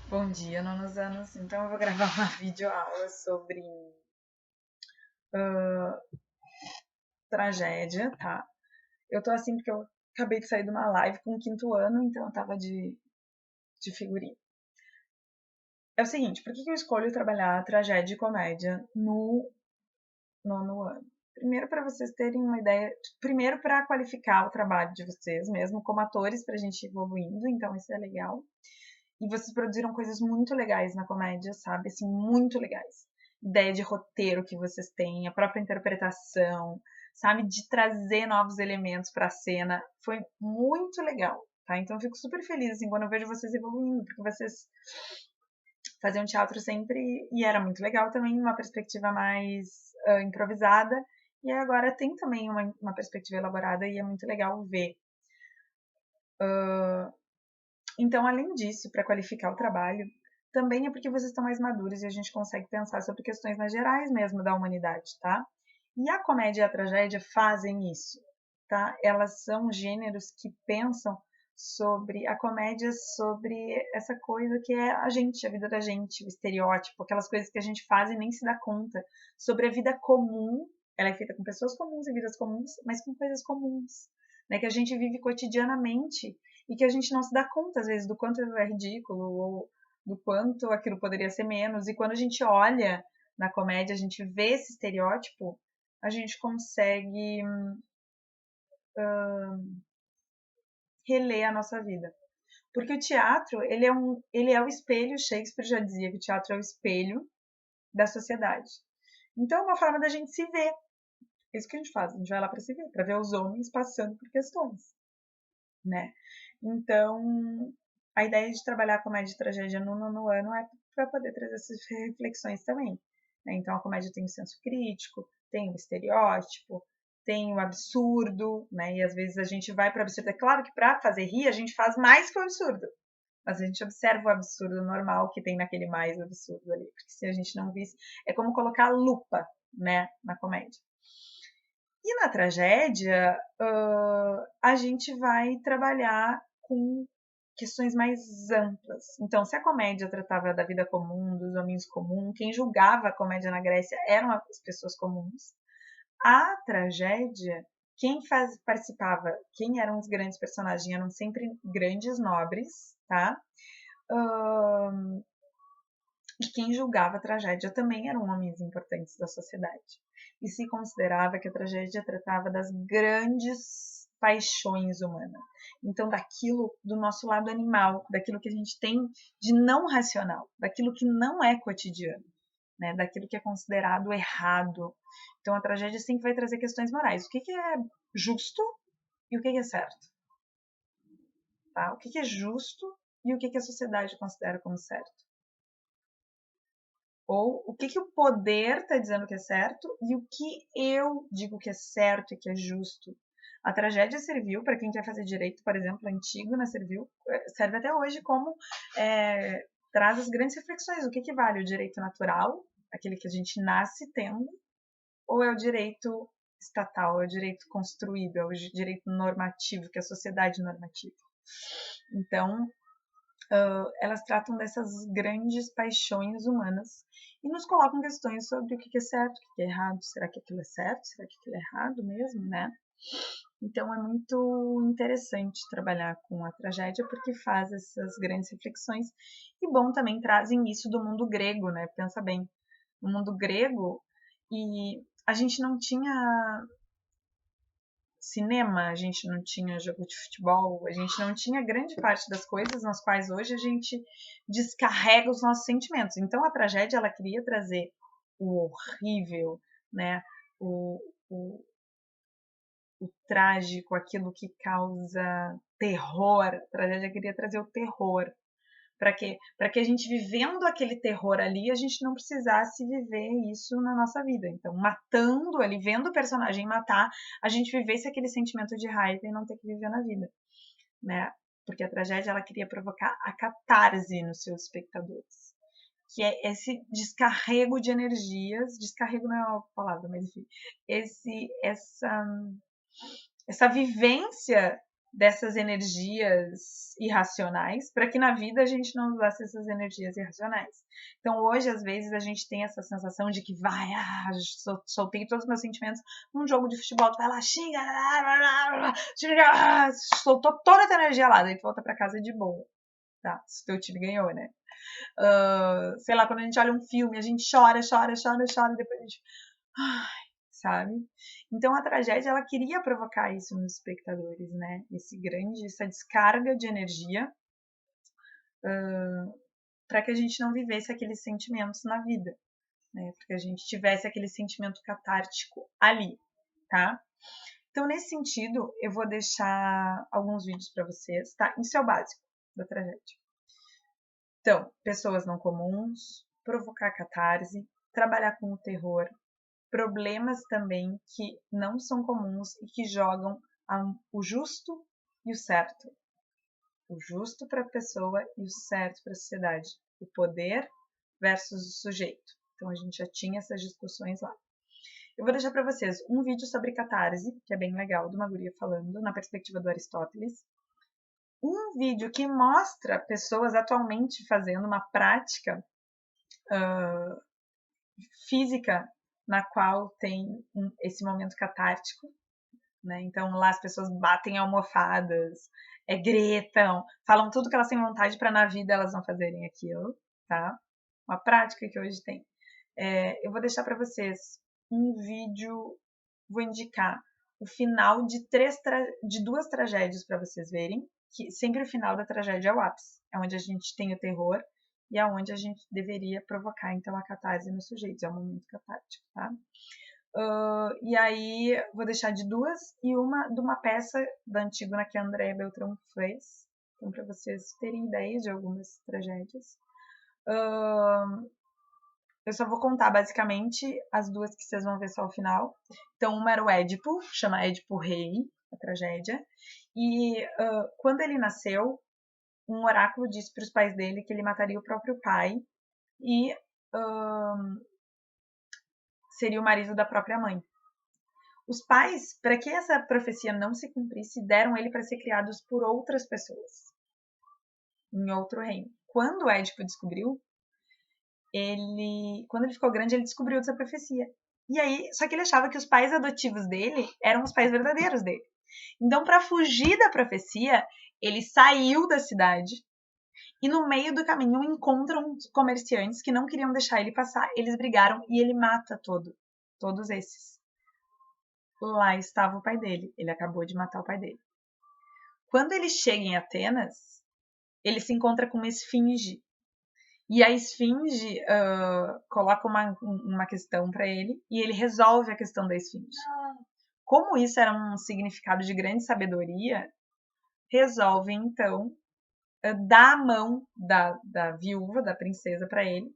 Bom dia, nonos anos. Então eu vou gravar uma videoaula sobre tragédia, tá? Eu tô assim porque eu acabei de sair de uma live com o quinto ano, então eu tava de figurinha. É o seguinte, por que eu escolho trabalhar tragédia e comédia no nono ano? Primeiro, para vocês terem uma ideia, primeiro para qualificar o trabalho de vocês mesmo como atores, pra gente ir evoluindo, então isso é legal. E vocês produziram coisas muito legais na comédia, sabe? Assim, muito legais. Ideia de roteiro que vocês têm, a própria interpretação, sabe? De trazer novos elementos para a cena. Foi muito legal, tá? Então eu fico super feliz, assim, quando eu vejo vocês evoluindo, porque vocês faziam teatro sempre e era muito legal também, uma perspectiva mais improvisada. E agora tem também uma perspectiva elaborada e é muito legal ver. Então, além disso, para qualificar o trabalho, também é porque vocês estão mais maduros e a gente consegue pensar sobre questões mais gerais mesmo da humanidade, tá? E a comédia e a tragédia fazem isso, tá? Elas são gêneros que pensam sobre a comédia, sobre essa coisa que é a gente, a vida da gente, o estereótipo, aquelas coisas que a gente faz e nem se dá conta, sobre a vida comum. Ela é feita com pessoas comuns e vidas comuns, mas com coisas comuns, né? Que a gente vive cotidianamente e que a gente não se dá conta, às vezes, do quanto é ridículo ou do quanto aquilo poderia ser menos. E quando a gente olha na comédia, a gente vê esse estereótipo, a gente consegue reler a nossa vida. Porque o teatro, ele é o espelho, Shakespeare já dizia que o teatro é o espelho da sociedade. Então é uma forma da gente se ver. É isso que a gente faz, a gente vai lá para se ver, para ver os homens passando por questões, né? Então, a ideia de trabalhar a comédia e tragédia no nono ano é para poder trazer essas reflexões também, né? Então, a comédia tem o senso crítico, tem o estereótipo, tem o absurdo, né? E às vezes a gente vai para o absurdo. É claro que para fazer rir, a gente faz mais que o absurdo, mas a gente observa o absurdo normal que tem naquele mais absurdo ali, porque se a gente não visse, é como colocar lupa, né, na comédia. E na tragédia, a gente vai trabalhar com questões mais amplas. Então, se a comédia tratava da vida comum, dos homens comuns, quem julgava a comédia na Grécia eram as pessoas comuns. A tragédia, participava, quem eram os grandes personagens, eram sempre grandes nobres, tá? E quem julgava a tragédia também eram homens importantes da sociedade. E se considerava que a tragédia tratava das grandes paixões humanas. Então, daquilo do nosso lado animal, daquilo que a gente tem de não racional, daquilo que não é cotidiano, né? Daquilo que é considerado errado. Então, a tragédia sempre vai trazer questões morais. O que é justo e o que é certo? Tá? O que é justo e o que a sociedade considera como certo? Ou o que o poder está dizendo que é certo e o que eu digo que é certo e que é justo. A tragédia serviu para quem quer fazer direito, por exemplo, antigo, né, serve até hoje como traz as grandes reflexões. O que vale? O direito natural, aquele que a gente nasce tendo, ou é o direito estatal, é o direito construído, é o direito normativo, que é a sociedade normativa. Então, elas tratam dessas grandes paixões humanas e nos colocam questões sobre o que é certo, o que é errado. Será que aquilo é certo? Será que aquilo é errado mesmo, né? Então é muito interessante trabalhar com a tragédia porque faz essas grandes reflexões e bom também trazem isso do mundo grego, né? Pensa bem, no mundo grego e a gente não tinha cinema, a gente não tinha jogo de futebol, a gente não tinha grande parte das coisas nas quais hoje a gente descarrega os nossos sentimentos. Então a tragédia ela queria trazer o horrível, né? O, o, o trágico, aquilo que causa terror. A tragédia queria trazer o terror. Para quê? Para que a gente vivendo aquele terror ali, a gente não precisasse viver isso na nossa vida. Então, matando ali, vendo o personagem matar, a gente vivesse aquele sentimento de raiva e não ter que viver na vida, né? Porque a tragédia ela queria provocar a catarse nos seus espectadores, que é esse descarrego de energias, descarrego não é uma palavra, mas enfim, essa vivência dessas energias irracionais, para que na vida a gente não usasse essas energias irracionais. Então hoje, às vezes, a gente tem essa sensação de que soltei todos os meus sentimentos num jogo de futebol, tu vai lá, xinga, soltou toda a tua energia lá, daí tu volta pra casa de boa. Tá, se o teu time ganhou, né? Sei lá, quando a gente olha um filme, a gente chora, depois a gente... sabe? Então a tragédia, ela queria provocar isso nos espectadores, né? Essa descarga de energia para que a gente não vivesse aqueles sentimentos na vida, né? Para que a gente tivesse aquele sentimento catártico ali, tá? Então, nesse sentido, eu vou deixar alguns vídeos para vocês, tá? Isso é o básico da tragédia. Então, pessoas não comuns, provocar catarse, trabalhar com o terror, problemas também que não são comuns e que jogam o justo e o certo. O justo para a pessoa e o certo para a sociedade. O poder versus o sujeito. Então a gente já tinha essas discussões lá. Eu vou deixar para vocês um vídeo sobre catarse, que é bem legal, de uma guria falando, na perspectiva do Aristóteles. Um vídeo que mostra pessoas atualmente fazendo uma prática física na qual tem esse momento catártico, né? Então lá as pessoas batem almofadas, gritam, falam tudo que elas têm vontade para na vida elas não fazerem aquilo, tá? Uma prática que hoje tem. Eu vou deixar para vocês um vídeo, vou indicar o final de duas tragédias para vocês verem, que sempre o final da tragédia é o ápice, é onde a gente tem o terror e é onde a gente deveria provocar então a catarse nos sujeitos, é o momento catártico, tá? E aí vou deixar de duas e uma de uma peça da Antígona que a Andréa Beltrão fez, então para vocês terem ideia de algumas tragédias. Eu só vou contar basicamente as duas que vocês vão ver só ao final. Então uma era o Édipo, chama Édipo Rei, a tragédia, e quando ele nasceu, um oráculo disse para os pais dele que ele mataria o próprio pai e seria o marido da própria mãe. Os pais, para que essa profecia não se cumprisse, deram ele para ser criados por outras pessoas, em outro reino. Quando o Édipo descobriu, quando ele ficou grande, ele descobriu essa profecia. E aí, só que ele achava que os pais adotivos dele eram os pais verdadeiros dele. Então, para fugir da profecia, ele saiu da cidade e no meio do caminho encontram comerciantes que não queriam deixar ele passar. Eles brigaram e ele mata todos esses. Lá estava o pai dele. Ele acabou de matar o pai dele. Quando ele chega em Atenas, ele se encontra com uma esfinge. E a esfinge coloca uma questão para ele e ele resolve a questão da esfinge. Como isso era um significado de grande sabedoria, resolve então dar a mão da viúva, da princesa para ele,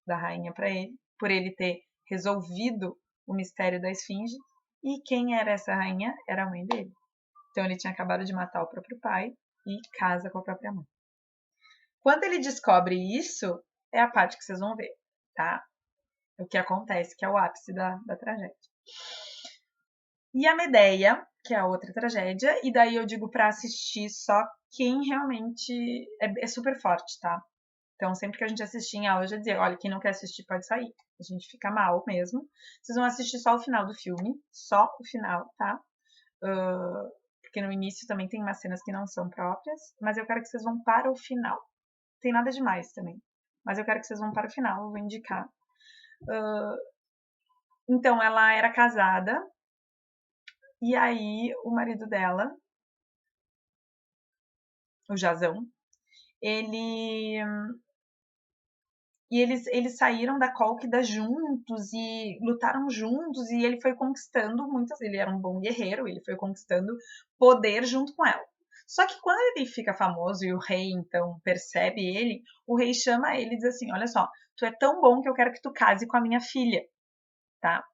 da rainha para ele, por ele ter resolvido o mistério da esfinge. E quem era essa rainha? Era a mãe dele. Então ele tinha acabado de matar o próprio pai e casa com a própria mãe. Quando ele descobre isso, é a parte que vocês vão ver, tá? O que acontece, que é o ápice da tragédia. E a Medeia, que é a outra tragédia, e daí eu digo para assistir só quem realmente é super forte, tá? Então, sempre que a gente assistir em aula, eu já dizia, olha, quem não quer assistir pode sair. A gente fica mal mesmo. Vocês vão assistir só o final do filme, só o final, tá? Porque no início também tem umas cenas que não são próprias, mas eu quero que vocês vão para o final. Não tem nada demais também, mas eu quero que vocês vão para o final, eu vou indicar. Então, ela era casada, e aí o marido dela, o Jazão, eles saíram da Cólquida juntos e lutaram juntos e ele foi conquistando ele era um bom guerreiro, ele foi conquistando poder junto com ela. Só que quando ele fica famoso e o rei então percebe ele, o rei chama ele e diz assim, olha só, tu é tão bom que eu quero que tu case com a minha filha, tá?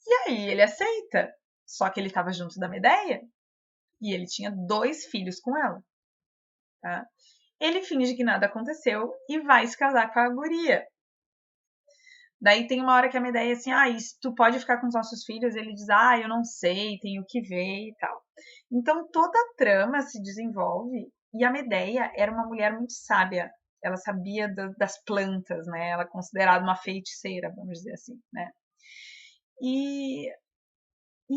E aí ele aceita, só que ele estava junto da Medeia e ele tinha 2 filhos com ela, tá? Ele finge que nada aconteceu e vai se casar com a guria. Daí tem uma hora que a Medeia assim, isso, tu pode ficar com os nossos filhos? Ele diz, eu não sei, tenho que ver e tal. Então toda a trama se desenvolve e a Medeia era uma mulher muito sábia. Ela sabia das plantas, né? Ela é considerada uma feiticeira, vamos dizer assim, né? E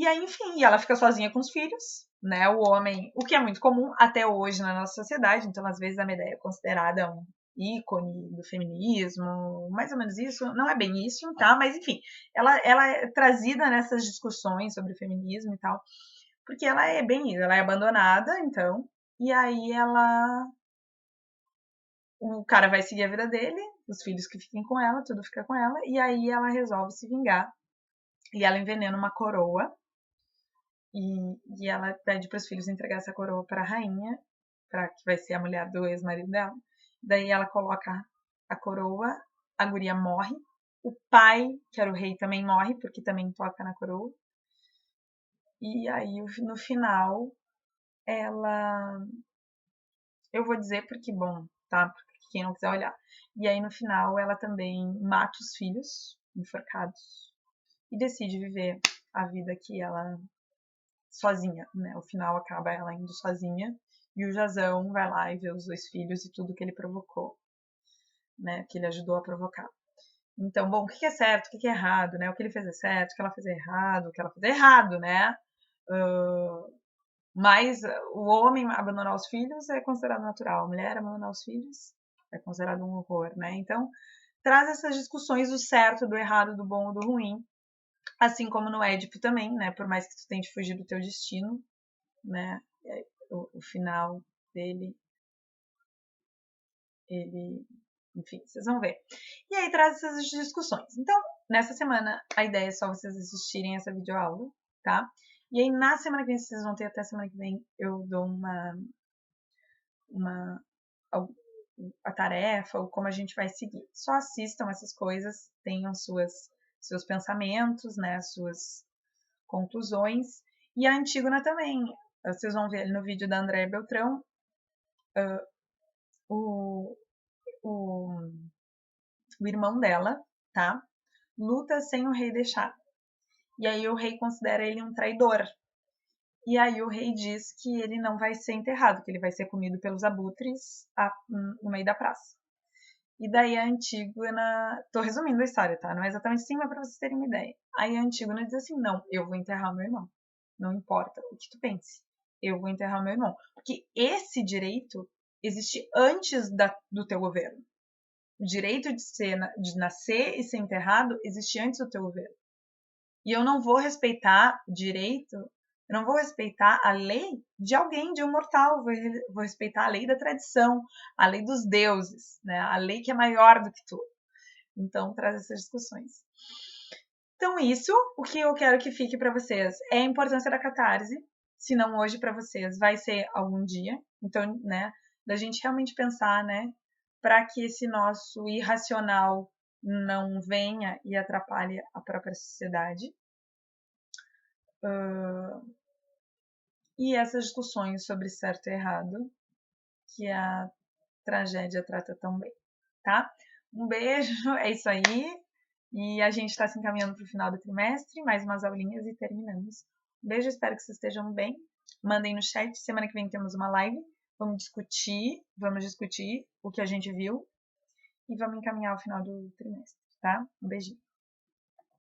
aí, enfim, ela fica sozinha com os filhos, né? O homem, o que é muito comum até hoje na nossa sociedade, então às vezes a Medeia é considerada um ícone do feminismo, mais ou menos isso, não é bem isso, tá? Mas enfim, ela é trazida nessas discussões sobre feminismo e tal, porque ela é bem isso, ela é abandonada, então, e aí o cara vai seguir a vida dele, os filhos que fiquem com ela, tudo fica com ela, e aí ela resolve se vingar, e ela envenena uma coroa, e ela pede para os filhos entregar essa coroa para a rainha, que vai ser a mulher do ex-marido dela. Daí ela coloca a coroa, a guria morre. O pai, que era o rei, também morre, porque também toca na coroa. E aí, no final, ela... Eu vou dizer porque, bom, tá? Porque quem não quiser olhar. E aí, no final, ela também mata os filhos, enforcados, e decide viver a vida que ela sozinha, né? O final acaba ela indo sozinha e o Jazão vai lá e vê os dois filhos e tudo que ele provocou, né? Que ele ajudou a provocar. Então, bom, o que é certo, o que é errado, né? O que ele fez é certo, o que ela fez é errado, o que ela fez é errado, né? Mas o homem abandonar os filhos é considerado natural, a mulher abandonar os filhos é considerado um horror, né? Então, traz essas discussões do certo, do errado, do bom, do ruim, assim como no Édipo também, né? Por mais que tu tente fugir do teu destino, né? O final dele, ele, enfim, vocês vão ver. E aí traz essas discussões. Então, nessa semana, a ideia é só vocês assistirem essa videoaula, tá? E aí, na semana que vem, vocês vão ter até semana que vem, eu dou a tarefa, ou como a gente vai seguir. Só assistam essas coisas, tenham seus pensamentos, né? Suas conclusões. E a Antígona também. Vocês vão ver ali no vídeo da Andréa Beltrão, o, o, o irmão dela, tá? Luta sem o rei deixar. E aí o rei considera ele um traidor. E aí o rei diz que ele não vai ser enterrado, que ele vai ser comido pelos abutres no meio da praça. E daí a Antígona... Tô resumindo a história, tá? Não é exatamente assim, mas pra vocês terem uma ideia. Aí a Antígona diz assim, não, eu vou enterrar o meu irmão. Não importa o que tu pense. Eu vou enterrar o meu irmão. Porque esse direito existe antes do teu governo. O direito de nascer e ser enterrado existe antes do teu governo. E eu não vou respeitar direito, eu não vou respeitar a lei de alguém, de um mortal, vou respeitar a lei da tradição, a lei dos deuses, né? A lei que é maior do que tu. Então, traz essas discussões. Então, isso, o que eu quero que fique para vocês é a importância da catarse, se não hoje para vocês, vai ser algum dia. Então, né, da gente realmente pensar, né, para que esse nosso irracional não venha e atrapalhe a própria sociedade. E essas discussões sobre certo e errado, que a tragédia trata tão bem, tá? Um beijo, é isso aí. E a gente está se encaminhando para o final do trimestre, mais umas aulinhas e terminamos. Um beijo, espero que vocês estejam bem. Mandem no chat, semana que vem temos uma live. Vamos discutir o que a gente viu e vamos encaminhar ao final do trimestre, tá? Um beijinho.